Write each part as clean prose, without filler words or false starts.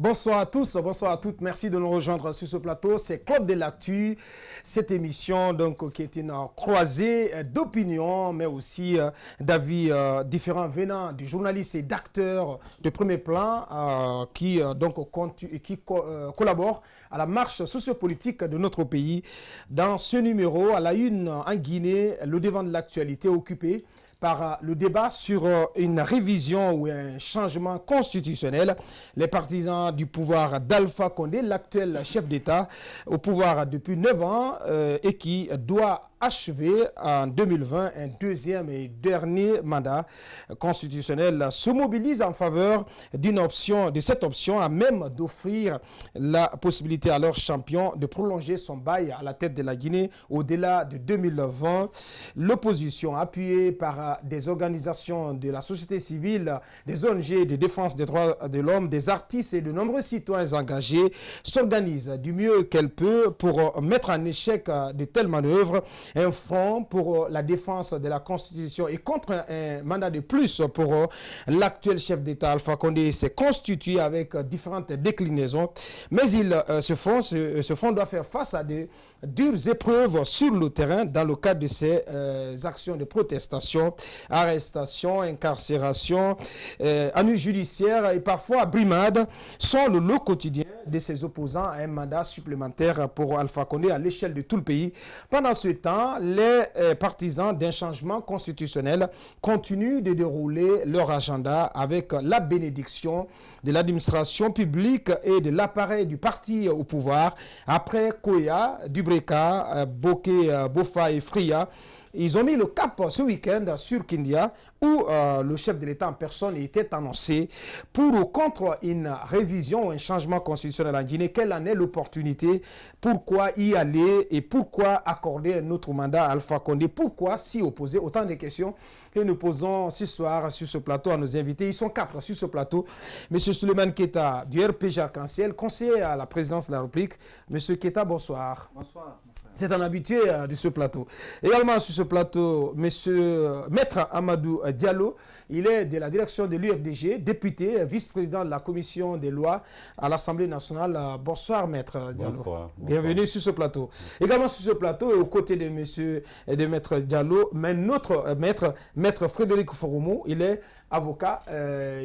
Bonsoir à tous, bonsoir à toutes. Merci de nous rejoindre sur ce plateau. C'est Club de l'Actu, cette émission donc, qui est une croisée d'opinions, mais aussi d'avis différents venant du journaliste et d'acteurs de premier plan qui collaborent à la marche sociopolitique de notre pays. Dans ce numéro, à la une en Guinée, le devant de l'actualité occupé par le débat sur une révision ou un changement constitutionnel. Les partisans du pouvoir d'Alpha Condé, l'actuel chef d'État au pouvoir depuis 9 ans et qui doit achever en 2020 un deuxième et dernier mandat constitutionnel, se mobilise en faveur de cette option à même d'offrir la possibilité à leur champion de prolonger son bail à la tête de la Guinée au-delà de 2020. L'opposition, appuyée par des organisations de la société civile, des ONG de défense des droits de l'homme, des artistes et de nombreux citoyens engagés, s'organise du mieux qu'elle peut pour mettre en échec de telles manœuvres. Un front pour la défense de la Constitution et contre un mandat de plus pour l'actuel chef d'État Alpha Condé s'est constitué avec différentes déclinaisons. Mais ce front doit faire face à de dures épreuves sur le terrain dans le cadre de ces actions de protestation, arrestation, incarcération, ennuis judiciaires et parfois brimades sont le lot quotidien de ses opposants à un mandat supplémentaire pour Alpha Condé à l'échelle de tout le pays. Pendant ce temps, les partisans d'un changement constitutionnel continuent de dérouler leur agenda avec la bénédiction de l'administration publique et de l'appareil du parti au pouvoir. Après Koya, Dubreka, Boké, Bofa et Fria, ils ont mis le cap ce week-end sur Kindia où le chef de l'État en personne était annoncé pour ou contre une révision ou un changement constitutionnel en Guinée. Quelle en est l'opportunité? Pourquoi y aller et pourquoi accorder un autre mandat à Alpha Condé? Pourquoi s'y opposer? Autant de questions que nous posons ce soir sur ce plateau à nos invités. Ils sont 4 sur ce plateau. Monsieur Souleymane Keita du RPG Arc-en-Ciel, conseiller à la présidence de la République. Monsieur Keita, bonsoir. Bonsoir. C'est un habitué de ce plateau. Également sur ce plateau, Maître Amadou Diallo, il est de la direction de l'UFDG, député, vice-président de la commission des lois à l'Assemblée nationale. Bonsoir Maître Diallo. Bonsoir. Bienvenue sur ce plateau. Également sur ce plateau, et aux côtés de Maître Diallo, mais notre Maître Frédéric Foromo, il est avocat,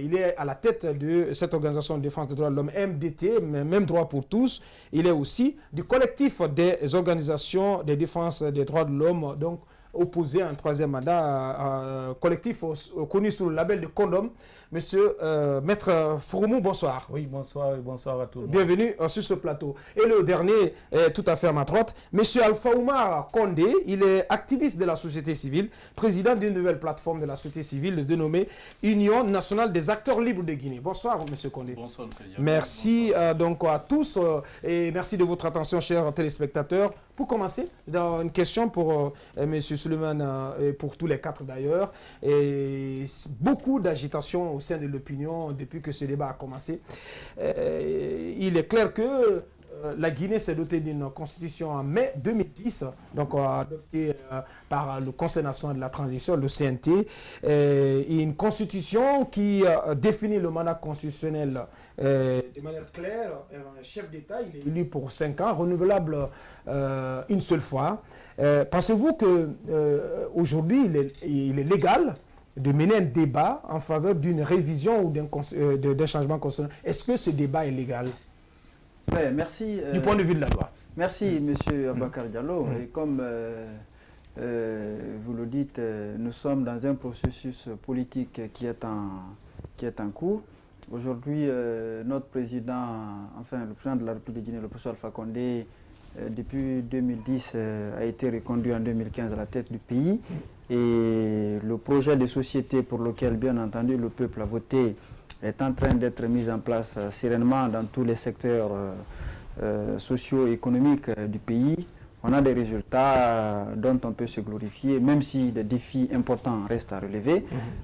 il est à la tête de cette organisation de défense des droits de l'homme MDT, même droit pour tous. Il est aussi du collectif des organisations de défense des droits de l'homme, donc opposé à un troisième mandat, collectif connu sous le label de Condom. Monsieur Maître Foroumou, bonsoir. Oui, bonsoir et bonsoir à tous. Bienvenue sur ce plateau. Et le dernier, tout à fait à ma droite, Monsieur Alpha Oumar Condé, il est activiste de la société civile, président d'une nouvelle plateforme de la société civile dénommée Union nationale des acteurs libres de Guinée. Bonsoir, Monsieur Condé. Bonsoir, monsieur. Merci donc à tous et merci de votre attention, chers téléspectateurs. Pour commencer, dans une question pour Monsieur Souleymane et pour tous les 4 d'ailleurs, et beaucoup d'agitation au sein de l'opinion depuis que ce débat a commencé. Il est clair que la Guinée s'est dotée d'une constitution en mai 2010, donc adoptée par le Conseil national de la transition, le CNT, une constitution qui définit le mandat constitutionnel de manière claire. Un chef d'État, il est élu pour 5 ans, renouvelable une seule fois. Pensez-vous qu'aujourd'hui, il est légal de mener un débat en faveur d'une révision ou d'un changement constitutionnel? Est-ce que ce débat est légal? Ouais, merci. Du point de vue de la loi. Merci, monsieur Abakar Diallo. Et comme vous le dites, nous sommes dans un processus politique qui est en cours. Aujourd'hui, notre président, le président de la République de Guinée, le professeur Alpha Condé, depuis 2010, a été reconduit en 2015 à la tête du pays. Et le projet de société pour lequel, bien entendu, le peuple a voté est en train d'être mis en place sereinement dans tous les secteurs socio-économiques du pays. On a des résultats dont on peut se glorifier, même si des défis importants restent à relever.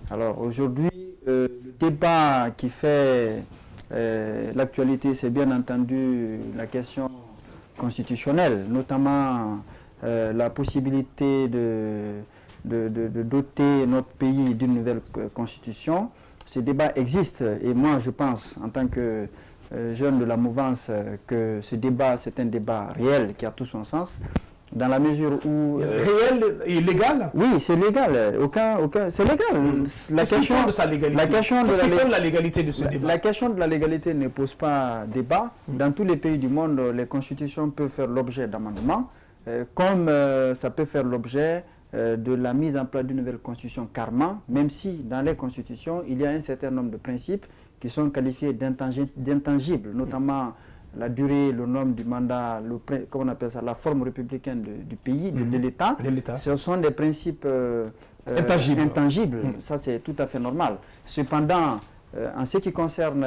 Alors aujourd'hui, le débat qui fait l'actualité, c'est bien entendu la question constitutionnelle, notamment la possibilité de doter notre pays d'une nouvelle constitution. Ce débat existe et moi je pense, en tant que jeunes de la mouvance que ce débat, c'est un débat réel qui a tout son sens. Dans la mesure où... réel et légal? Oui, c'est légal. C'est légal. La question de sa légalité. La légalité de ce débat. La question de la légalité ne pose pas débat. Dans tous les pays du monde, les constitutions peuvent faire l'objet d'amendements, comme ça peut faire l'objet de la mise en place d'une nouvelle constitution carrément, même si dans les constitutions, il y a un certain nombre de principes qui sont qualifiés d'intangibles, notamment la durée, le nombre du mandat, comment on appelle ça, la forme républicaine du pays, de l'État. Ce sont des principes intangibles. Ça, c'est tout à fait normal. Cependant, en ce qui concerne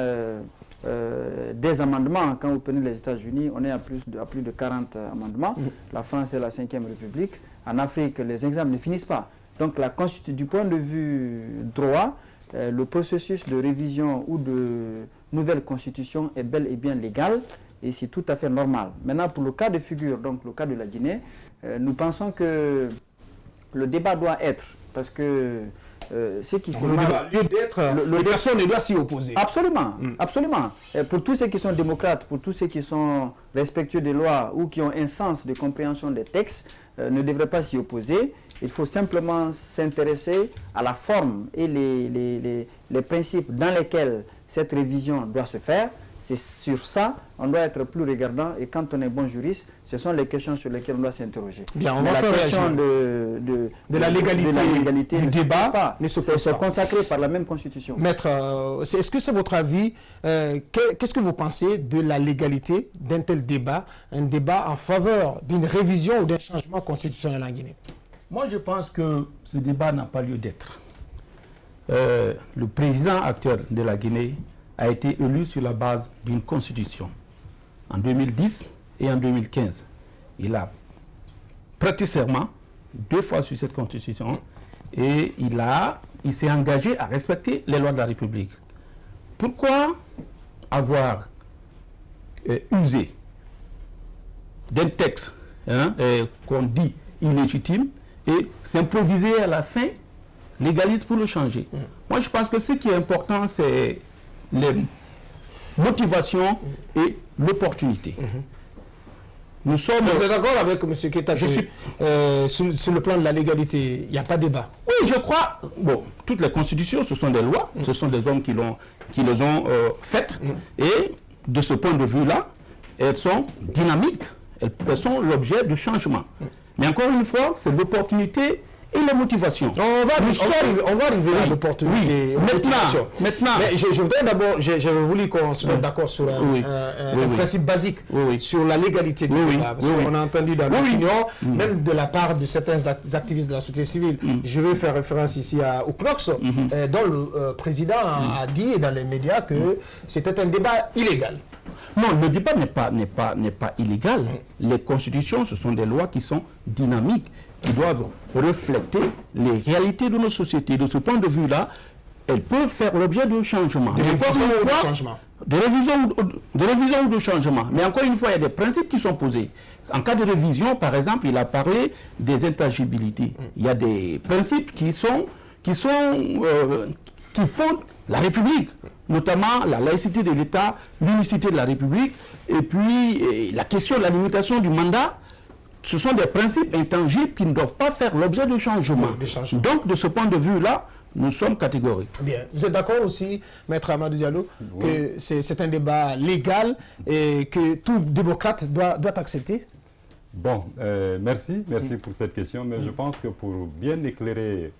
des amendements, quand vous prenez les États-Unis, on est à plus de 40 amendements. La France est la 5e République. En Afrique, les exemples ne finissent pas. Donc, du point de vue droit, le processus de révision ou de nouvelle constitution est bel et bien légal et c'est tout à fait normal. Maintenant, pour le cas de figure, donc le cas de la Guinée, nous pensons que le débat doit être, parce que ce qui fait mal... Lieu d'être, personne ne doit s'y opposer. Absolument, absolument. Et pour tous ceux qui sont démocrates, pour tous ceux qui sont respectueux des lois ou qui ont un sens de compréhension des textes, ne devraient pas s'y opposer. Il faut simplement s'intéresser à la forme et les principes dans lesquels cette révision doit se faire. C'est sur ça on doit être plus regardant et quand on est bon juriste, ce sont les questions sur lesquelles on doit s'interroger. Bien, on va faire la question de la légalité du débat ne c'est consacré par la même constitution. Maître, est-ce que c'est votre avis? Qu'est-ce que vous pensez de la légalité d'un tel débat, un débat en faveur d'une révision ou d'un changement constitutionnel en Guinée? Moi, je pense que ce débat n'a pas lieu d'être. Le président actuel de la Guinée a été élu sur la base d'une constitution. En 2010 et en 2015, il a prêté serment 2 fois sur cette constitution et il s'est engagé à respecter les lois de la République. Pourquoi avoir usé d'un texte qu'on dit illégitime et s'improviser à la fin légaliste pour le changer? Moi, je pense que ce qui est important, c'est les motivations et l'opportunité. Nous sommes... Vous êtes d'accord avec M. Keita sur le plan de la légalité, il n'y a pas de débat? Oui, je crois. Bon, toutes les constitutions, ce sont des lois, ce sont des hommes qui les ont faites. Et de ce point de vue-là, elles sont dynamiques, elles sont l'objet de changement. Mais encore une fois, c'est l'opportunité et la motivation. On va arriver à l'opportunité. Maintenant. Mais je voudrais d'abord, j'avais voulu qu'on se mette d'accord sur un principe basique sur la légalité du débat. Parce qu'on a entendu dans l'opinion, même de la part de certains activistes de la société civile, je vais faire référence ici au CNOX, dont le président a dit dans les médias que c'était un débat illégal. Non, le débat n'est pas illégal. Les constitutions, ce sont des lois qui sont dynamiques, qui doivent refléter les réalités de nos sociétés. De ce point de vue-là, elles peuvent faire l'objet de changements. De révision ou de changement. Mais encore une fois, il y a des principes qui sont posés. En cas de révision, par exemple, il a parlé des intangibilités. Il y a des principes qui fondent la République, notamment la laïcité de l'État, l'unicité de la République, et puis la question de la limitation du mandat. Ce sont des principes intangibles qui ne doivent pas faire l'objet de changement. Donc, de ce point de vue-là, nous sommes catégoriques. Bien. Vous êtes d'accord aussi, Maître Amadou Diallo, que c'est un débat légal et que tout démocrate doit accepter? Bon, merci pour cette question, mais je pense que pour bien éclairer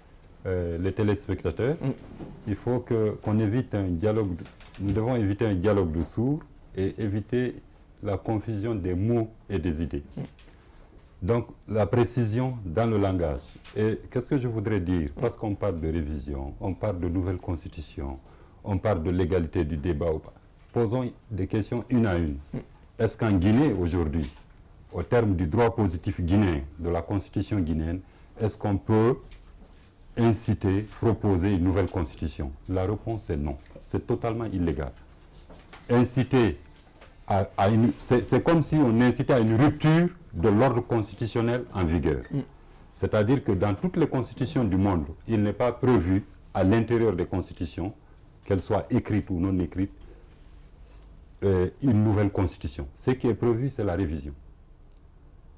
les téléspectateurs, il faut qu'on évite un dialogue, nous devons éviter un dialogue de sourds et éviter la confusion des mots et des idées. Donc, la précision dans le langage. Et qu'est-ce que je voudrais dire? Parce qu'on parle de révision, on parle de nouvelle constitution, on parle de l'égalité du débat ou pas. Posons des questions une à une. Est-ce qu'en Guinée, aujourd'hui, au terme du droit positif guinéen, de la constitution guinéenne, est-ce qu'on peut inciter, proposer une nouvelle constitution? La réponse est non. C'est totalement illégal. Inciter c'est comme si on incitait à une rupture de l'ordre constitutionnel en vigueur. C'est-à-dire que dans toutes les constitutions du monde, il n'est pas prévu à l'intérieur des constitutions, qu'elles soient écrites ou non écrites, une nouvelle constitution. Ce qui est prévu, c'est la révision.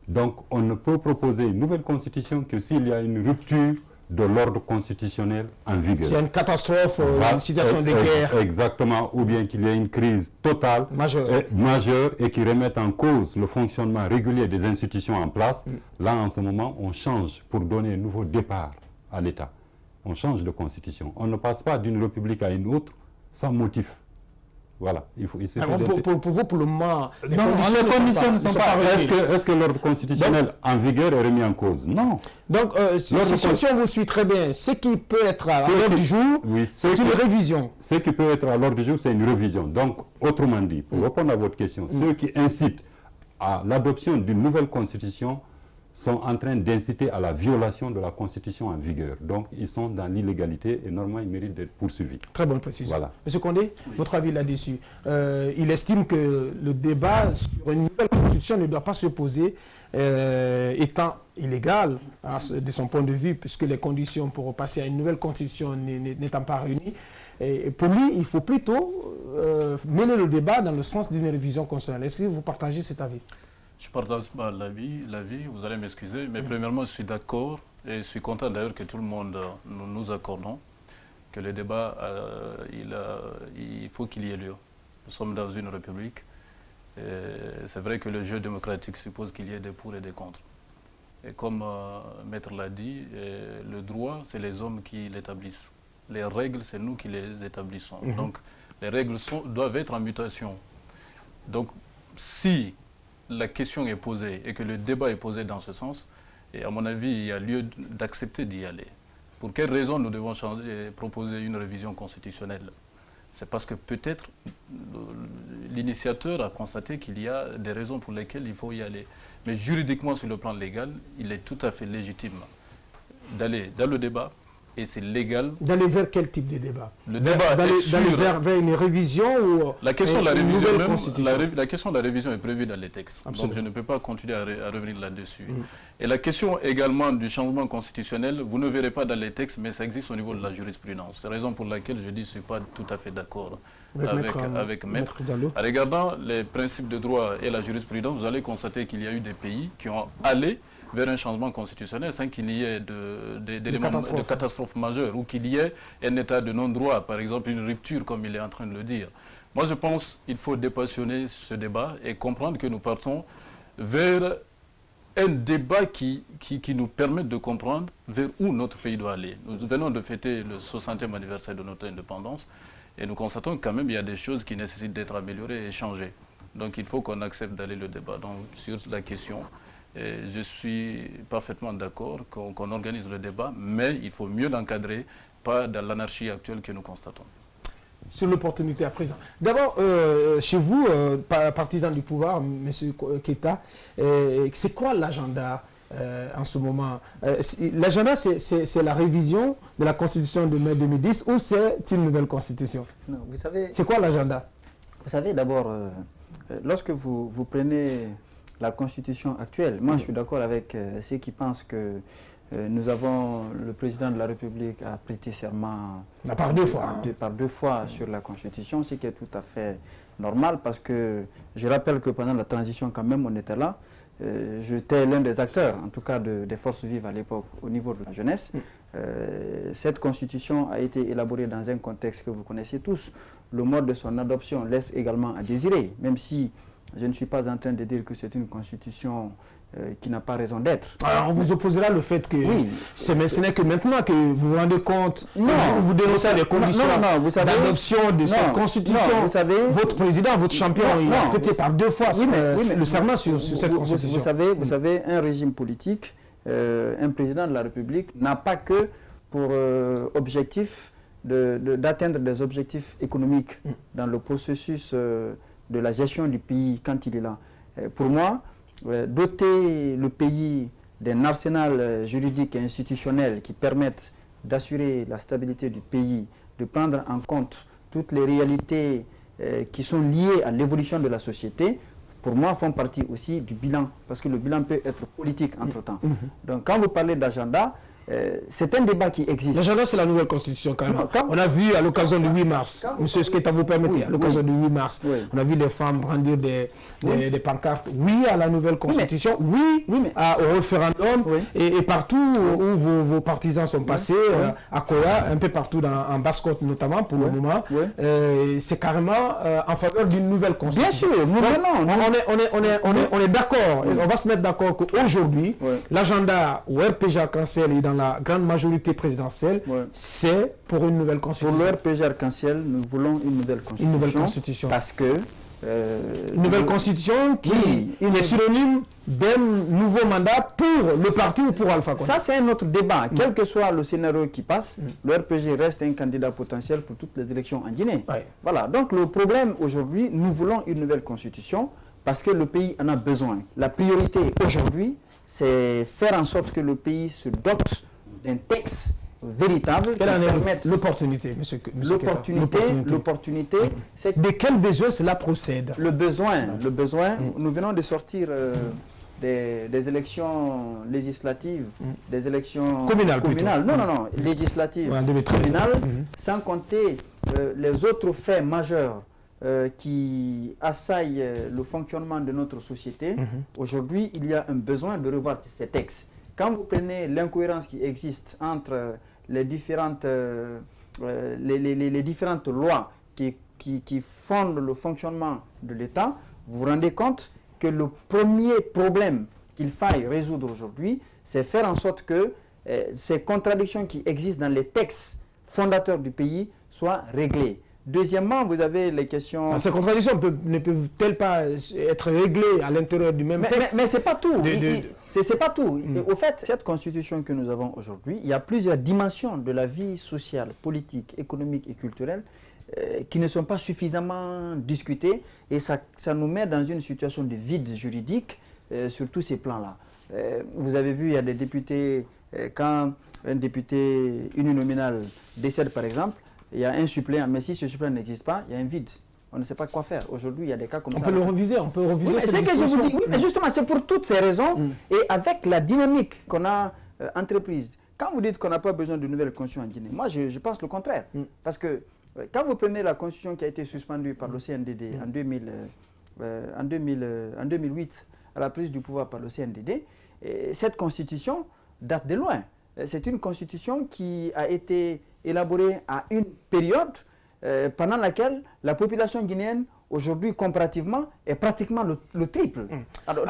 Donc, on ne peut proposer une nouvelle constitution que s'il y a une rupture de l'ordre constitutionnel en vigueur. S'il y a une catastrophe, une situation de guerre. Exactement, ou bien qu'il y ait une crise totale, majeure et qui remette en cause le fonctionnement régulier des institutions en place. Là, en ce moment, on change pour donner un nouveau départ à l'État. On change de constitution. On ne passe pas d'une république à une autre sans motif. Voilà. Pour vous, pour le moment, les conditions ne sont pas. Est-ce que l'ordre constitutionnel en vigueur est remis en cause? Non. Donc, si on vous suit très bien, ce qui peut être à l'ordre du jour, c'est une révision. Ce qui peut être à l'ordre du jour, c'est une révision. Donc, autrement dit, pour répondre à votre question, ceux qui incitent à l'adoption d'une nouvelle constitution sont en train d'inciter à la violation de la constitution en vigueur. Donc, ils sont dans l'illégalité et normalement, ils méritent d'être poursuivis. Très bonne précision. Voilà. Monsieur Condé, votre avis là-dessus. Il estime que le débat sur une nouvelle constitution ne doit pas se poser étant illégal de son point de vue, puisque les conditions pour passer à une nouvelle constitution n'étant pas réunies. Et pour lui, il faut plutôt mener le débat dans le sens d'une révision constitutionnelle. Est-ce que vous partagez cet avis? Je partage pas l'avis, vous allez m'excuser, mais premièrement, je suis d'accord et je suis content d'ailleurs que tout le monde nous accordons que le débat, il faut qu'il y ait lieu. Nous sommes dans une république. C'est vrai que le jeu démocratique suppose qu'il y ait des pour et des contre. Et comme Maître l'a dit, le droit, c'est les hommes qui l'établissent. Les règles, c'est nous qui les établissons. Donc, les règles doivent être en mutation. Donc, si la question est posée et que le débat est posé dans ce sens, et à mon avis, il y a lieu d'accepter d'y aller. Pour quelles raisons nous devons proposer une révision constitutionnelle? C'est parce que peut-être l'initiateur a constaté qu'il y a des raisons pour lesquelles il faut y aller. Mais juridiquement, sur le plan légal, il est tout à fait légitime d'aller dans le débat. Et c'est légal. D'aller vers quel type de débat? Le débat d'aller vers une révision ou la question de la révision, nouvelle constitution? La question de la révision est prévue dans les textes. Absolument. Donc je ne peux pas continuer à revenir là-dessus. Et la question également du changement constitutionnel, vous ne verrez pas dans les textes, mais ça existe au niveau de la jurisprudence. C'est la raison pour laquelle je dis que je ne suis pas tout à fait d'accord avec Maître. En regardant les principes de droit et la jurisprudence, vous allez constater qu'il y a eu des pays qui ont allé vers un changement constitutionnel sans qu'il y ait d'éléments de catastrophe majeure ou qu'il y ait un état de non-droit, par exemple une rupture comme il est en train de le dire. Moi je pense qu'il faut dépassionner ce débat et comprendre que nous partons vers un débat qui nous permet de comprendre vers où notre pays doit aller. Nous venons de fêter le 60e anniversaire de notre indépendance et nous constatons quand même qu'il y a des choses qui nécessitent d'être améliorées et changées. Donc il faut qu'on accepte d'aller le débat. Donc sur la question, je suis parfaitement d'accord qu'on organise le débat, mais il faut mieux l'encadrer, pas dans l'anarchie actuelle que nous constatons. Sur l'opportunité à présent. D'abord, chez vous, partisans du pouvoir, M. Keita, c'est quoi l'agenda en ce moment? L'agenda, c'est la révision de la Constitution de mai 2010 ou c'est une nouvelle Constitution? Non, vous savez, c'est quoi l'agenda? Vous savez, d'abord, lorsque vous prenez la Constitution actuelle, moi je suis d'accord avec ceux qui pensent que le président de la République a prêté serment par deux fois. Par deux fois sur la Constitution, ce qui est tout à fait normal parce que je rappelle que pendant la transition quand même on était là. J'étais l'un des acteurs, en tout cas des forces vives à l'époque au niveau de la jeunesse. Cette Constitution a été élaborée dans un contexte que vous connaissez tous. Le mode de son adoption laisse également à désirer, même si je ne suis pas en train de dire que c'est une constitution qui n'a pas raison d'être. Alors on vous opposera le fait que ce n'est que maintenant que vous vous rendez compte, vous dénoncez les conditions d'adoption de cette constitution. Vous savez, votre président, votre champion, il a prêté par deux fois le serment sur cette constitution. Vous savez, un régime politique, un président de la République n'a pas que pour objectif d'atteindre des objectifs économiques dans le processus de la gestion du pays quand il est là. Pour moi, doter le pays d'un arsenal juridique et institutionnel qui permette d'assurer la stabilité du pays, de prendre en compte toutes les réalités qui sont liées à l'évolution de la société, pour moi, font partie aussi du bilan, parce que le bilan peut être politique entre-temps. Donc, quand vous parlez d'agenda, c'est un débat qui existe. L'agenda, c'est la nouvelle constitution, quand même. Non, On a vu à l'occasion du 8 mars, monsieur Sketa, vous permettez, à l'occasion du 8 mars, on a vu les femmes brandir des pancartes. Oui à la nouvelle constitution, oui, au référendum, et partout où vos partisans sont passés, à Koya, un peu partout en Basse-Côte notamment, pour le moment, c'est carrément en faveur d'une nouvelle constitution. Bien sûr, on est d'accord, on va se mettre d'accord qu'aujourd'hui, l'agenda au RPG Arc-en-Ciel et dans la grande majorité présidentielle, c'est pour une nouvelle constitution. Pour le RPG Arc-en-Ciel, nous voulons une nouvelle constitution. Une nouvelle constitution. Parce que... une nouvelle constitution qui est synonyme d'un nouveau mandat pour le parti ou pour Alpha Condé. Ça, c'est un autre débat. Quel que soit le scénario qui passe, le RPG reste un candidat potentiel pour toutes les élections en Guinée. Voilà. Donc, le problème aujourd'hui, nous voulons une nouvelle constitution parce que le pays en a besoin. La priorité aujourd'hui, c'est faire en sorte que le pays se dote d'un texte véritable qui permette l'opportunité, monsieur. L'opportunité, c'est de quel besoin cela procède? Le besoin, nous venons de sortir des élections législatives, des élections communales. Non, législatives, communales, sans compter les autres faits majeurs qui assaillent le fonctionnement de notre société. Aujourd'hui, il y a un besoin de revoir ces textes. Quand vous prenez l'incohérence qui existe entre les différentes lois qui fondent le fonctionnement de l'État, vous vous rendez compte que le premier problème qu'il faille résoudre aujourd'hui, c'est faire en sorte que ces contradictions qui existent dans les textes fondateurs du pays soient réglées. Deuxièmement, vous avez les questions... Ces contradictions ne peuvent-elles pas être réglées à l'intérieur du même texte? Mais ce n'est pas tout. C'est pas tout. Au fait, cette constitution que nous avons aujourd'hui, il y a plusieurs dimensions de la vie sociale, politique, économique et culturelle qui ne sont pas suffisamment discutées et ça nous met dans une situation de vide juridique sur tous ces plans-là. Vous avez vu, il y a des députés, quand un député uninominal décède par exemple, il y a un suppléant, mais si ce suppléant n'existe pas, il y a un vide. On ne sait pas quoi faire. Aujourd'hui, il y a des cas comme ça. On peut le reviser. C'est que je vous dis. Mais justement, c'est pour toutes ces raisons et avec la dynamique qu'on a entreprise. Quand vous dites qu'on n'a pas besoin de nouvelles constitutions en Guinée, moi, je pense le contraire. Parce que quand vous prenez la constitution qui a été suspendue par le CNDD en 2008, à la prise du pouvoir par le CNDD, cette constitution date de loin. C'est une constitution qui a été élaborée à une période pendant laquelle la population guinéenne, aujourd'hui, comparativement, est pratiquement le triple. Alors,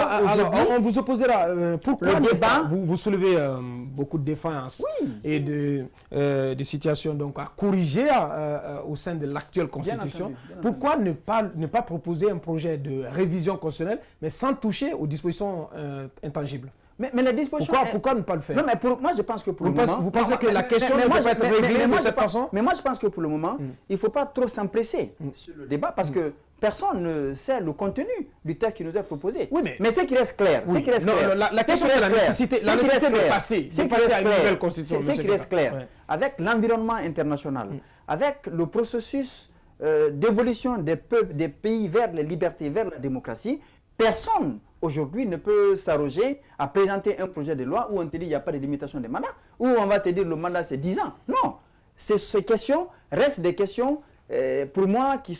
on vous opposera. Pourquoi le débat vous soulevez beaucoup de défense et de situations donc, à corriger au sein de l'actuelle Constitution. Pourquoi ne pas proposer un projet de révision constitutionnelle, mais sans toucher aux dispositions intangibles? Mais la disposition... Pourquoi ne pas le faire? Non, mais moi, je pense que pour le moment... Vous pensez que la question ne peut pas être réglée de cette façon? Mais moi, je pense que pour le moment, il ne faut pas trop s'empresser sur le débat parce que personne ne sait le contenu du texte qui nous est proposé. Oui, mais c'est qu'il reste clair. La question, c'est la nécessité de passer à une nouvelle constitution. C'est qu'il reste clair. Avec l'environnement international, avec le processus d'évolution des pays vers les libertés, vers la démocratie, personne aujourd'hui ne peut s'arroger à présenter un projet de loi où on te dit qu'il n'y a pas de limitation des mandats, où on va te dire le mandat c'est 10 ans. Non, ces questions restent des questions pour moi qui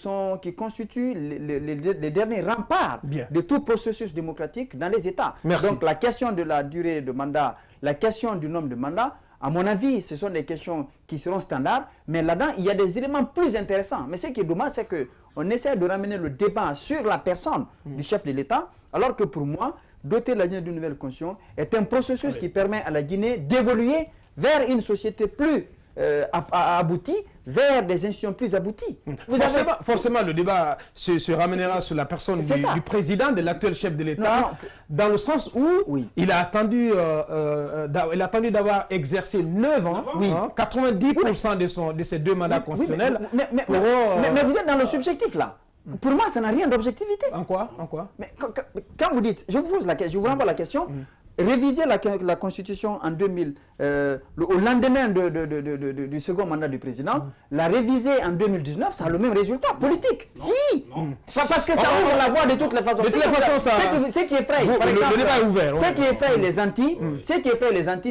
constituent les derniers remparts de tout processus démocratique dans les États. Merci. Donc la question de la durée de mandat, la question du nombre de mandats, à mon avis, ce sont des questions qui seront standards, mais là-dedans, il y a des éléments plus intéressants. Mais ce qui est dommage, c'est qu'on essaie de ramener le débat sur la personne du chef de l'État, alors que pour moi, doter la Guinée d'une nouvelle constitution est un processus qui permet à la Guinée d'évoluer vers une société plus aboutie, vers des institutions plus abouties. Forcément, le débat se ramènera sur la personne du président, de l'actuel chef de l'État, dans le sens où il a attendu d'avoir exercé 9 ans, 90% de ses 2 mandats constitutionnels. Mais vous êtes dans le subjectif là. Pour moi, ça n'a rien d'objectivité. En quoi? Mais quand vous dites, je vous pose la question, je vous renvoie la question, réviser la Constitution en 2000, au lendemain du second mandat du président, la réviser en 2019, ça a le même résultat politique. Non, si non. Parce que ça ouvre la voie de toutes les façons. De toutes les façons, ça... Ce qui effraie, par exemple, le débat est ouvert. Ce qui effraie les anti,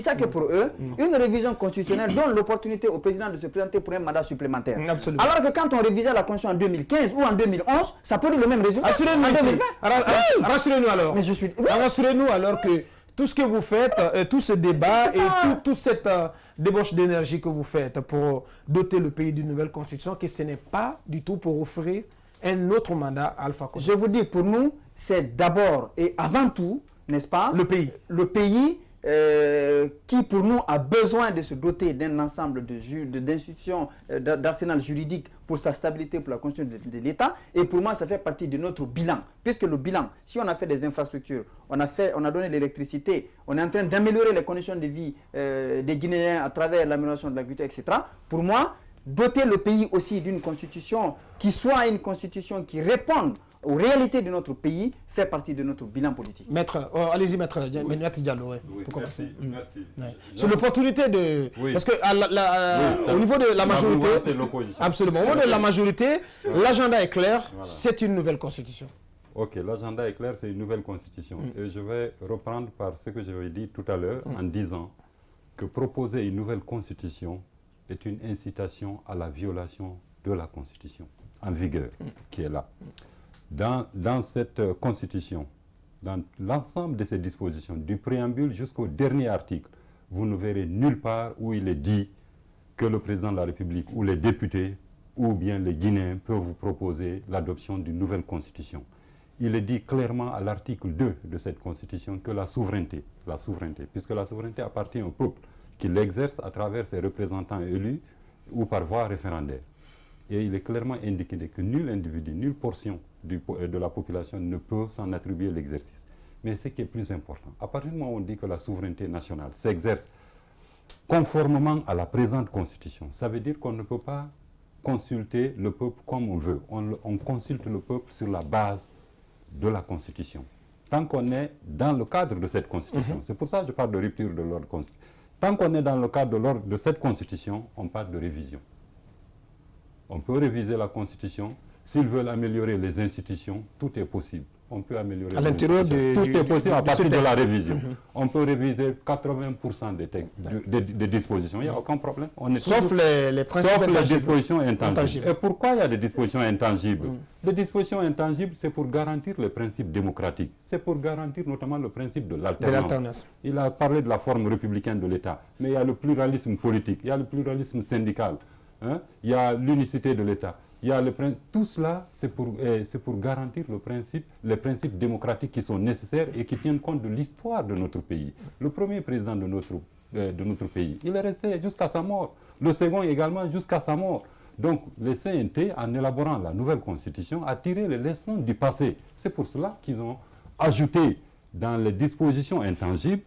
c'est que pour eux, une révision constitutionnelle donne l'opportunité au président de se présenter pour un mandat supplémentaire. Absolument. Alors que quand on révisait la Constitution en 2015 ou en 2011, ça peut donner le même résultat. Assurez-nous en 2020. Rassurez-nous alors. Mais je suis... Rassurez-nous alors que tout ce que vous faites, tout ce débat et toute cette débauche d'énergie que vous faites pour doter le pays d'une nouvelle constitution, que ce n'est pas du tout pour offrir un autre mandat à Alpha Condé. Je vous dis, pour nous, c'est d'abord et avant tout, n'est-ce pas, le pays. Le pays qui, pour nous, a besoin de se doter d'un ensemble d'institutions, d'arsenal juridique pour sa stabilité, pour la constitution de l'État. Et pour moi, ça fait partie de notre bilan. Puisque le bilan, si on a fait des infrastructures, on a donné l'électricité, on est en train d'améliorer les conditions de vie des Guinéens à travers l'amélioration de l'agriculture, etc. Pour moi, doter le pays aussi d'une constitution qui soit une constitution qui réponde aux réalités de notre pays fait partie de notre bilan politique. Maître, allez-y, maître Diallo, oui, pour commencer. Merci. Ouais. Sur l'opportunité de... Oui. Parce que au niveau de la majorité... C'est l'opposition. Absolument. Au niveau de la majorité, l'agenda est clair, c'est une nouvelle constitution. Ok, l'agenda est clair, c'est une nouvelle constitution. Et je vais reprendre par ce que j'avais dit tout à l'heure en disant que proposer une nouvelle constitution est une incitation à la violation de la constitution en vigueur qui est là. Dans cette constitution, dans l'ensemble de ces dispositions, du préambule jusqu'au dernier article, vous ne verrez nulle part où il est dit que le président de la République ou les députés ou bien les Guinéens peuvent vous proposer l'adoption d'une nouvelle constitution. Il est dit clairement à l'article 2 de cette constitution que la souveraineté, puisque la souveraineté appartient au peuple, qui l'exerce à travers ses représentants élus ou par voie référendaire. Et il est clairement indiqué que nul individu, nulle portion de la population ne peut s'en attribuer l'exercice. Mais ce qui est plus important, à partir du moment où on dit que la souveraineté nationale s'exerce conformément à la présente constitution, ça veut dire qu'on ne peut pas consulter le peuple comme on veut. On consulte le peuple sur la base de la constitution. Tant qu'on est dans le cadre de cette constitution, c'est pour ça que je parle de rupture de l'ordre constitutionnel. Tant qu'on est dans le cadre de cette constitution, on parle de révision. On peut réviser la constitution. S'ils veulent améliorer les institutions, tout est possible. On peut améliorer à l'intérieur tout est possible à partir de la révision. On peut réviser 80% des dispositions. Il n'y a aucun problème. Sauf les principes sauf les dispositions intangibles. Et pourquoi il y a des dispositions intangibles? Les dispositions intangibles, c'est pour garantir les principes démocratiques. C'est pour garantir notamment le principe de l'alternance. Il a parlé de la forme républicaine de l'État. Mais il y a le pluralisme politique, il y a le pluralisme syndical, il y a l'unicité de l'État. Tout cela, c'est pour garantir les principes démocratiques qui sont nécessaires et qui tiennent compte de l'histoire de notre pays. Le premier président de notre pays, il est resté jusqu'à sa mort. Le second également jusqu'à sa mort. Donc, les CNT, en élaborant la nouvelle constitution, a tiré les leçons du passé. C'est pour cela qu'ils ont ajouté dans les dispositions intangibles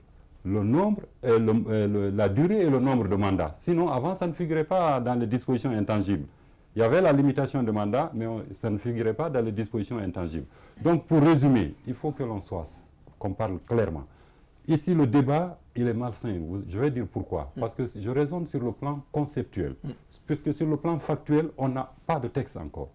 le nombre, la durée et le nombre de mandats. Sinon, avant, ça ne figurait pas dans les dispositions intangibles. Il y avait la limitation de mandat, mais ça ne figurait pas dans les dispositions intangibles. Donc, pour résumer, il faut que qu'on parle clairement. Ici, le débat, il est malsain. Je vais dire pourquoi. Parce que je raisonne sur le plan conceptuel. Puisque sur le plan factuel, on n'a pas de texte encore.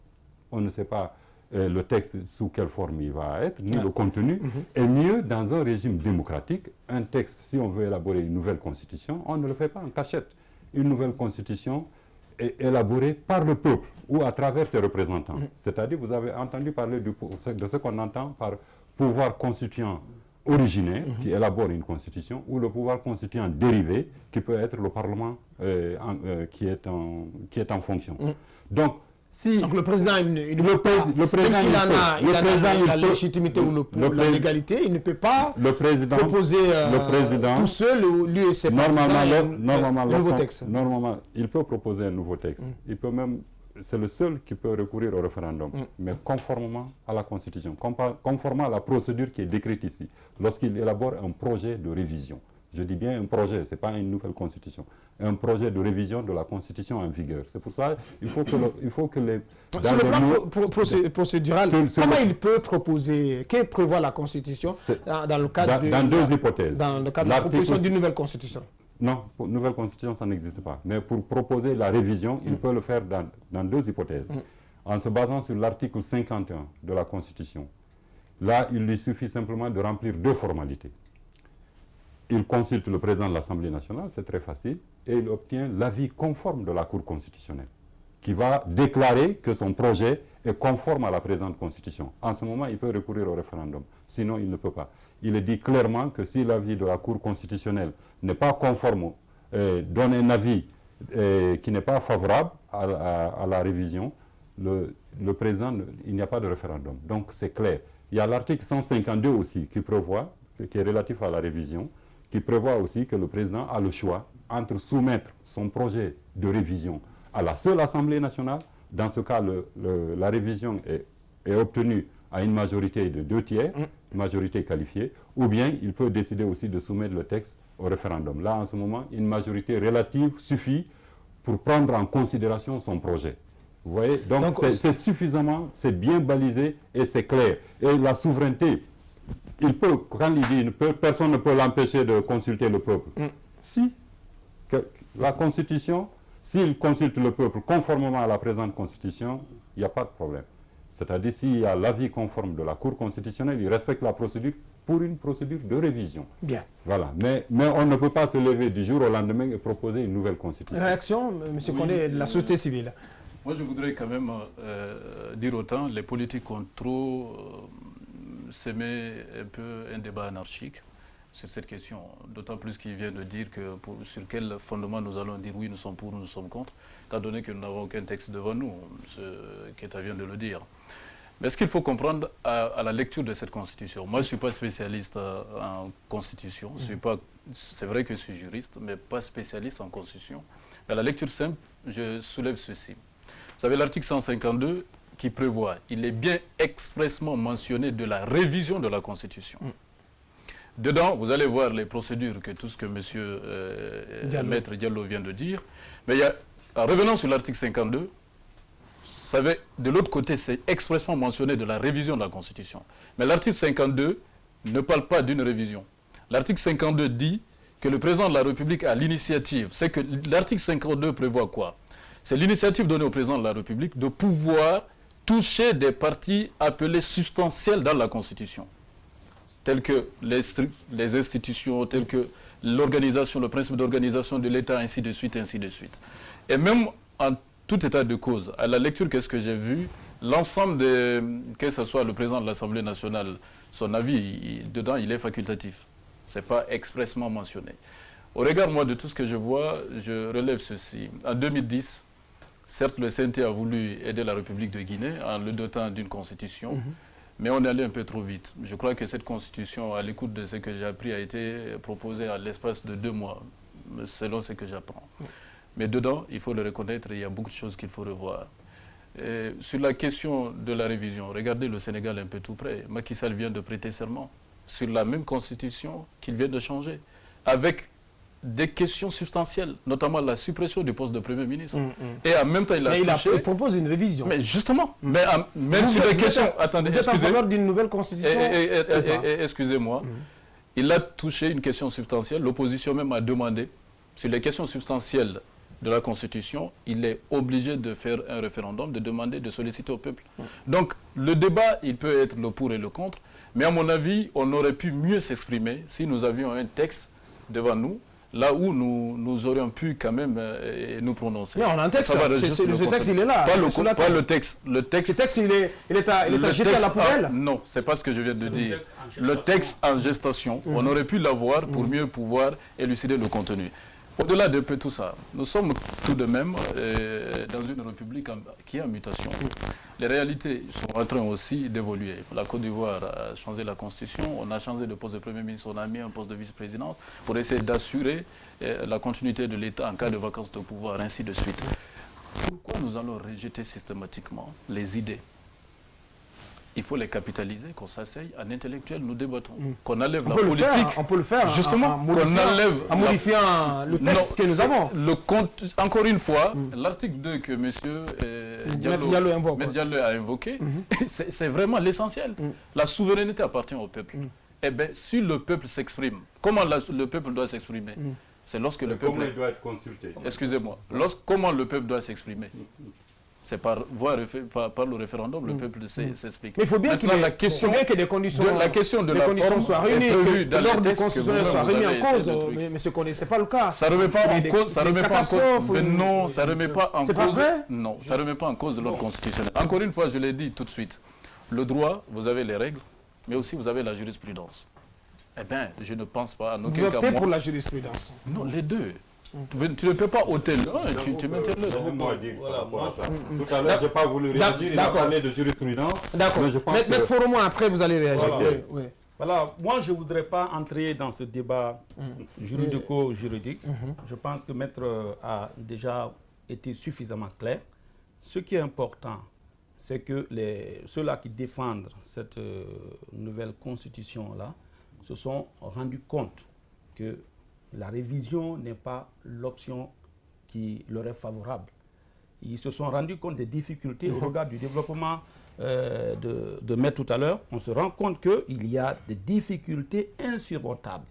On ne sait pas le texte sous quelle forme il va être, ni le contenu. Et mieux, dans un régime démocratique, un texte, si on veut élaborer une nouvelle constitution, on ne le fait pas en cachette. Une nouvelle constitution est élaborée par le peuple ou à travers ses représentants. C'est-à-dire, vous avez entendu parler de ce qu'on entend par pouvoir constituant originaire qui élabore une constitution ou le pouvoir constituant dérivé qui peut être le Parlement qui est en fonction. Donc le président, même s'il a la légitimité ou la légalité, il ne peut pas proposer tout seul, lui et ses partisans, un nouveau texte. Normalement, il peut proposer un nouveau texte. Il peut même, c'est le seul qui peut recourir au référendum, mais conformément à la Constitution, conformément à la procédure qui est décrite ici, lorsqu'il élabore un projet de révision. Je dis bien un projet, ce n'est pas une nouvelle constitution. Un projet de révision de la constitution en vigueur. C'est pour ça qu'il faut que les... Sur le plan procédural, comment il peut proposer, que prévoit la constitution dans le cadre dans deux hypothèses. Dans le cadre de la proposition d'une nouvelle constitution? Non, pour une nouvelle constitution, ça n'existe pas. Mais pour proposer la révision, il peut le faire dans deux hypothèses. En se basant sur l'article 51 de la Constitution. Là, il lui suffit simplement de remplir deux formalités. Il consulte le président de l'Assemblée nationale, c'est très facile, et il obtient l'avis conforme de la Cour constitutionnelle, qui va déclarer que son projet est conforme à la présente Constitution. En ce moment, il peut recourir au référendum, sinon il ne peut pas. Il est dit clairement que si l'avis de la Cour constitutionnelle n'est pas conforme, donne un avis qui n'est pas favorable à la révision, le président, il n'y a pas de référendum. Donc c'est clair. Il y a l'article 152 aussi qui prévoit, qui est relatif à la révision, qui prévoit aussi que le président a le choix entre soumettre son projet de révision à la seule Assemblée nationale. Dans ce cas, la révision est obtenue à une majorité de 2/3, majorité qualifiée, ou bien il peut décider aussi de soumettre le texte au référendum. Là, en ce moment, une majorité relative suffit pour prendre en considération son projet. Vous voyez, donc c'est suffisamment, c'est bien balisé et c'est clair. Et la souveraineté, il peut, quand il dit personne ne peut l'empêcher de consulter le peuple. Si la Constitution, s'il consulte le peuple conformément à la présente Constitution, il n'y a pas de problème. C'est-à-dire s'il y a l'avis conforme de la Cour constitutionnelle, il respecte la procédure pour une procédure de révision. Bien. Voilà. Mais on ne peut pas se lever du jour au lendemain et proposer une nouvelle Constitution. Réaction, M. Condé, de la société civile. Moi, je voudrais quand même dire autant, les politiques ont trop s'aimer un peu un débat anarchique sur cette question, d'autant plus qu'il vient de dire que sur quel fondement nous allons dire oui, nous sommes pour, nous sommes contre, étant donné que nous n'avons aucun texte devant nous, ce qu'État vient de le dire. Mais ce qu'il faut comprendre à la lecture de cette Constitution, moi je ne suis pas spécialiste en Constitution, c'est vrai que je suis juriste, mais pas spécialiste en Constitution. Mais à la lecture simple, je soulève ceci. Vous savez, l'article 152 qui prévoit, il est bien expressement mentionné de la révision de la Constitution. Dedans, vous allez voir les procédures, que tout ce que Maître Diallo vient de dire. Mais en revenant sur l'article 52, vous savez, de l'autre côté, c'est expressement mentionné de la révision de la Constitution. Mais l'article 52 ne parle pas d'une révision. L'article 52 dit que le président de la République a l'initiative. C'est que l'article 52 prévoit quoi? C'est l'initiative donnée au président de la République de pouvoir toucher des parties appelées substantielles dans la Constitution, telles que les institutions, telles que l'organisation, le principe d'organisation de l'État, ainsi de suite, ainsi de suite. Et même en tout état de cause, à la lecture, qu'est-ce que j'ai vu? L'ensemble que ce soit le président de l'Assemblée nationale, son avis, dedans, il est facultatif. Ce n'est pas expressement mentionné. Au regard, moi, de tout ce que je vois, je relève ceci. En 2010, certes, le CNT a voulu aider la République de Guinée en le dotant d'une constitution, mais on est allé un peu trop vite. Je crois que cette constitution, à l'écoute de ce que j'ai appris, a été proposée à l'espace de 2 mois, selon ce que j'apprends. Mais dedans, il faut le reconnaître, il y a beaucoup de choses qu'il faut revoir. Et sur la question de la révision, regardez le Sénégal un peu tout près. Macky Sall vient de prêter serment sur la même constitution qu'il vient de changer, avec des questions substantielles, notamment la suppression du poste de Premier ministre. Et en même temps, il propose une révision. Mais justement, même sur les questions... Attendez, vous êtes en faveur d'une nouvelle constitution? Excusez-moi. Il a touché une question substantielle. L'opposition même a demandé, sur les questions substantielles de la Constitution, il est obligé de faire un référendum, de demander, de solliciter au peuple. Donc, le débat, il peut être le pour et le contre, mais à mon avis, on aurait pu mieux s'exprimer si nous avions un texte devant nous, là où nous aurions pu quand même nous prononcer. Mais on a un texte, ce texte il est là. Pas le texte. Le texte, ce texte il est jeté à la poubelle. Non, c'est pas ce que je viens de dire. Le texte en gestation, on aurait pu l'avoir pour mieux pouvoir élucider le contenu. Au-delà de tout ça, nous sommes tout de même dans une république qui est en mutation. Les réalités sont en train aussi d'évoluer. La Côte d'Ivoire a changé la constitution, on a changé de poste de Premier ministre, on a mis un poste de vice-présidence pour essayer d'assurer la continuité de l'État en cas de vacance de pouvoir, ainsi de suite. Pourquoi nous allons rejeter systématiquement les idées il faut les capitaliser, qu'on s'asseye, en intellectuel, nous débattons. Qu'on enlève la On peut le faire justement, en modifiant le texte que nous avons. Encore une fois, l'article 2 que M. Diallo a invoqué, c'est vraiment l'essentiel. La souveraineté appartient au peuple. Eh bien, si le peuple s'exprime, comment le peuple doit s'exprimer? C'est lorsque le peuple... Comment il doit être consulté? Excusez-moi. Comment le peuple doit s'exprimer? C'est par le référendum, le peuple s'explique. Mais il faut bien qu'il y ait des conditions, soient réunies, que l'ordre constitutionnel soit remis en cause, mais ce qu'on n'est pas le cas. Ça ne remet pas en cause, ça remet pas en cause. Non, ça ne remet pas en cause. C'est pas vrai? Non, ça ne remet pas en cause l'ordre constitutionnel. Encore une fois, je l'ai dit tout de suite. Le droit, vous avez les règles, mais aussi vous avez la jurisprudence. Eh bien, je ne pense pas à aucun cas. Vous optez pour la jurisprudence? Non, les deux. Tu ne peux pas ôter l'un, tu maintiens l'autre. Tout à l'heure, je n'ai pas voulu réagir, il a parlé de jurisprudence. D'accord. Maître Foromo, après, vous allez réagir. Voilà. Voilà, moi je ne voudrais pas entrer dans ce débat juridico-juridique. Je pense que Maître a déjà été suffisamment clair. Ce qui est important, c'est que ceux-là qui défendent cette nouvelle constitution-là se sont rendus compte que la révision n'est pas l'option qui leur est favorable. Ils se sont rendus compte des difficultés au regard du développement de Maître tout à l'heure. On se rend compte qu'il y a des difficultés insurmontables.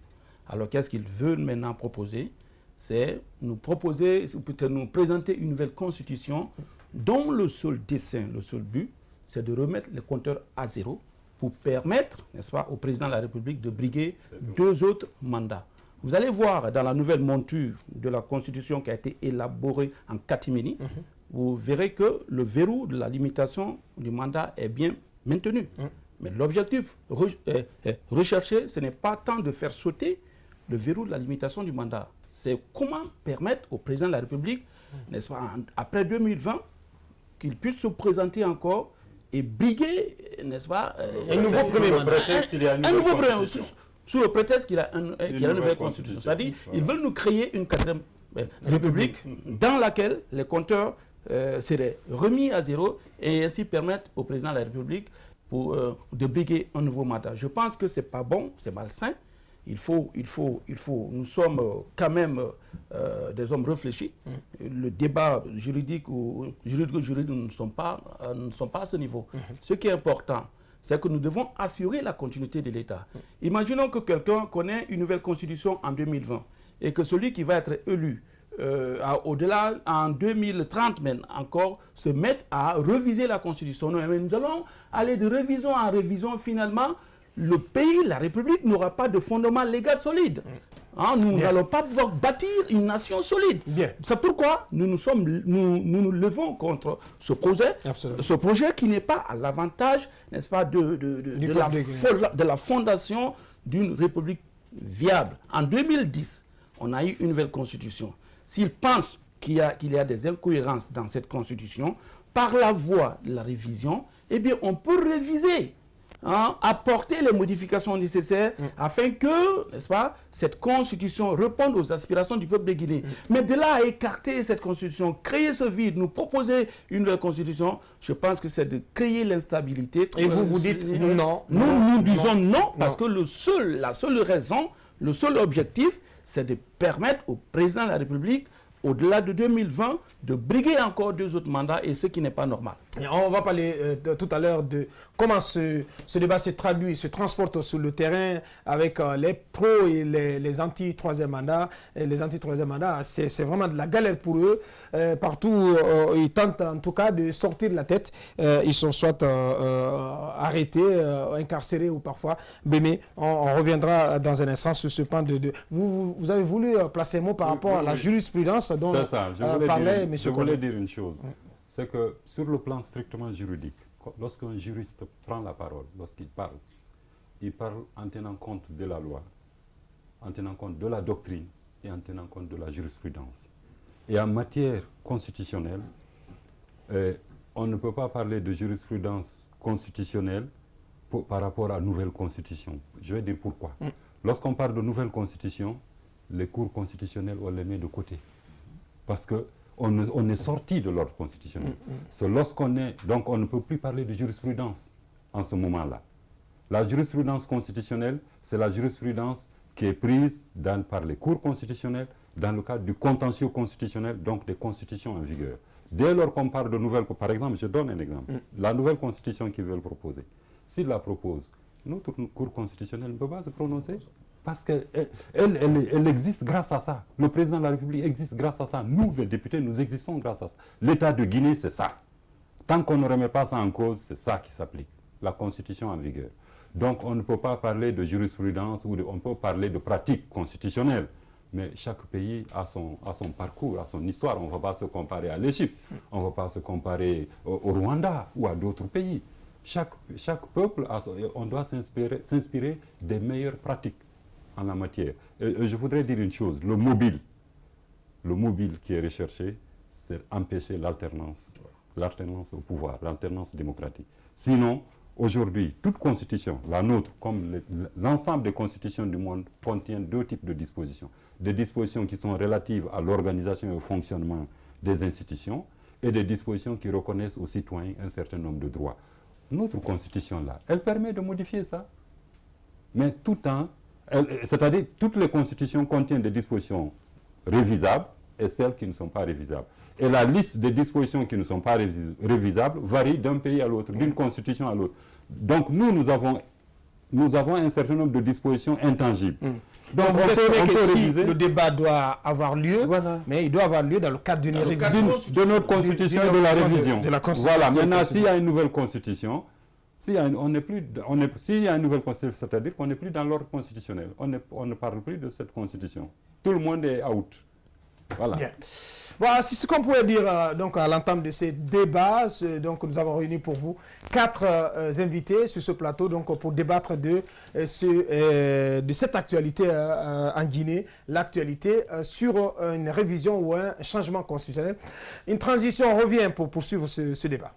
Alors qu'est-ce qu'ils veulent maintenant proposer? C'est nous présenter une nouvelle constitution dont le seul dessein, le seul but, c'est de remettre les compteurs à zéro pour permettre, n'est-ce pas, au président de la République de briguer 2 autres mandats. Vous allez voir dans la nouvelle monture de la Constitution qui a été élaborée en catimini, vous verrez que le verrou de la limitation du mandat est bien maintenu. Mais l'objectif recherché, ce n'est pas tant de faire sauter le verrou de la limitation du mandat. C'est comment permettre au président de la République, n'est-ce pas, après 2020, qu'il puisse se présenter encore et briguer, n'est-ce pas, un nouveau premier mandat. Un nouveau premier mandat. Sous le prétexte qu'il a une nouvelle constitution. C'est-à-dire qu'ils veulent nous créer une 4e république dans laquelle les compteurs seraient remis à zéro et ainsi permettre au président de la République de briguer un nouveau mandat. Je pense que ce n'est pas bon, c'est malsain. Nous sommes quand même des hommes réfléchis. Le débat juridique ou juridique ne sont pas à ce niveau. Ce qui est important, c'est que nous devons assurer la continuité de l'État. Imaginons que quelqu'un connaît une nouvelle constitution en 2020 et que celui qui va être élu au-delà, en 2030 même encore, se mette à réviser la constitution. Non, mais nous allons aller de révision en révision. Finalement, le pays, la République, n'aura pas de fondement légal solide. Nous n'allons pas pouvoir bâtir une nation solide. C'est pourquoi nous nous levons contre ce projet qui n'est pas à l'avantage, n'est-ce pas, de la fondation d'une République viable. En 2010, on a eu une nouvelle constitution. S'ils pensent qu'il y a des incohérences dans cette constitution, par la voie de la révision, eh bien, on peut réviser, apporter les modifications nécessaires afin que, n'est-ce pas, cette constitution réponde aux aspirations du peuple de Guinée. Mais de là à écarter cette constitution, créer ce vide, nous proposer une nouvelle constitution, je pense que c'est de créer l'instabilité. Et vous dites non. Nous disons non parce que la seule raison, le seul objectif, c'est de permettre au président de la République, au-delà de 2020, de briguer encore 2 autres mandats, et ce qui n'est pas normal. Et on va parler tout à l'heure de comment ce débat se traduit, se transporte sur le terrain avec les pros et les anti-troisième mandat. Et les anti-troisième mandat, c'est vraiment de la galère pour eux. Partout, ils tentent en tout cas de sortir de la tête. Ils sont soit arrêtés, incarcérés ou parfois bémés. On reviendra dans un instant sur ce point de... Vous avez voulu placer un mot par rapport à la jurisprudence dont parlait M. Je voulais dire une chose. C'est que sur le plan strictement juridique, lorsqu'un juriste prend la parole, lorsqu'il parle, il parle en tenant compte de la loi, en tenant compte de la doctrine et en tenant compte de la jurisprudence. Et en matière constitutionnelle, on ne peut pas parler de jurisprudence constitutionnelle par rapport à la nouvelle constitution. Je vais dire pourquoi. Lorsqu'on parle de nouvelle constitution, les cours constitutionnels, on les met de côté. Parce qu'on est sorti de l'ordre constitutionnel. C'est lorsqu'on est... Donc on ne peut plus parler de jurisprudence. en ce moment-là. La jurisprudence constitutionnelle, c'est la jurisprudence qui est prise par les cours constitutionnels dans le cadre du contentieux constitutionnel, donc des constitutions en vigueur. Dès lors qu'on parle de nouvelles, par exemple, je donne un exemple, la nouvelle constitution qu'ils veulent proposer, s'ils la proposent, notre cour constitutionnelle ne peut pas se prononcer parce qu'elle existe grâce à ça. Le président de la République existe grâce à ça. Nous, les députés, nous existons grâce à ça. L'État de Guinée, c'est ça. Tant qu'on ne remet pas ça en cause, c'est ça qui s'applique, la constitution en vigueur. Donc on ne peut pas parler de jurisprudence ou on peut parler de pratique constitutionnelle. Mais chaque pays a son parcours, a son histoire. On ne va pas se comparer à l'Égypte, on ne va pas se comparer au Rwanda ou à d'autres pays. Chaque peuple, on doit s'inspirer des meilleures pratiques en la matière. Et je voudrais dire une chose, le mobile qui est recherché, c'est empêcher l'alternance au pouvoir, l'alternance démocratique. Sinon, aujourd'hui, toute constitution, la nôtre, comme l'ensemble des constitutions du monde, contient deux types de dispositions. Des dispositions qui sont relatives à l'organisation et au fonctionnement des institutions et des dispositions qui reconnaissent aux citoyens un certain nombre de droits. Notre constitution-là, elle permet de modifier ça. Mais tout temps, c'est-à-dire toutes les constitutions contiennent des dispositions révisables et celles qui ne sont pas révisables. Et la liste des dispositions qui ne sont pas révisables varie d'un pays à l'autre, d'une constitution à l'autre. Donc nous avons un certain nombre de dispositions intangibles. Donc vous espérez que si le débat doit avoir lieu, voilà, mais il doit avoir lieu dans le cadre d'une révision de notre constitution et de la révision. De la constitution. Voilà, maintenant s'il y a une nouvelle constitution, s'il y a une nouvelle constitution, c'est-à-dire qu'on n'est plus dans l'ordre constitutionnel, on ne parle plus de cette constitution. Tout le monde est out. Voilà. Bien. Voilà, c'est ce qu'on pourrait dire donc à l'entame de ces débats. Donc nous avons réuni pour vous 4 invités sur ce plateau donc pour débattre de cette actualité en Guinée, l'actualité sur une révision ou un changement constitutionnel. Une transition, on revient pour poursuivre ce débat.